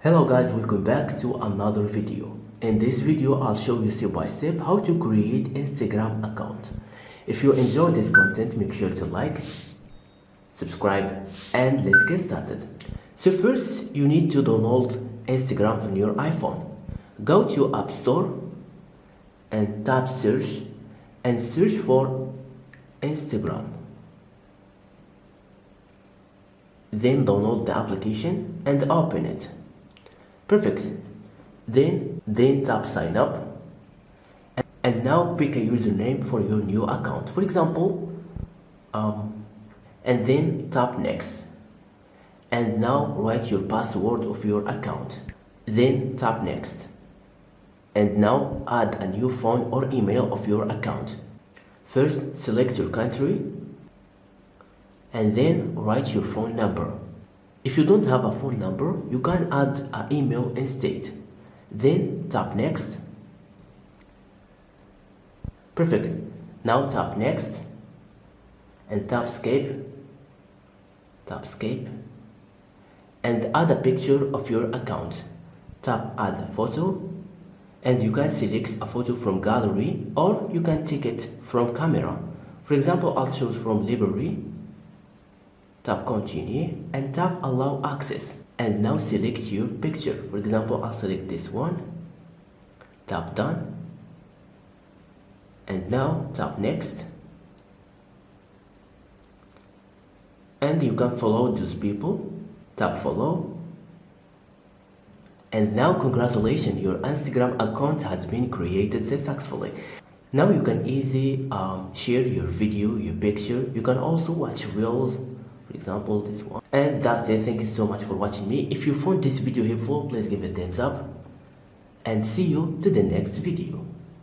Hello guys, welcome back to another video. In this video I'll show you step by step how to create Instagram account. If you enjoy this content, make sure to like, subscribe, and let's get started. So first you need to download Instagram on your iPhone. Go to App Store and tap search and search for Instagram. Then download the application and open it. Perfect. Then tap sign up and now pick a username for your new account. For example, and then tap next. And now write your password of your account. Then tap next. And now add a new phone or email of your account. First select your country and then write your phone number. If you don't have a phone number, you can add an email instead. Then tap next. Perfect. Now tap next and tap escape. Tap escape and add a picture of your account. Tap add a photo and you can select a photo from gallery or you can take it from camera. For example, I'll choose from library. Tap continue and tap allow access and now select your picture. For example, I'll select this one. Tap done and now tap next and you can follow those people. Tap follow and now congratulations, your Instagram account has been created successfully. Now you can easily share your video, your picture. You can also watch reels, for example this one. And that's it. Thank you so much for watching me. If you found this video helpful, please give it a thumbs up and see you to the next video.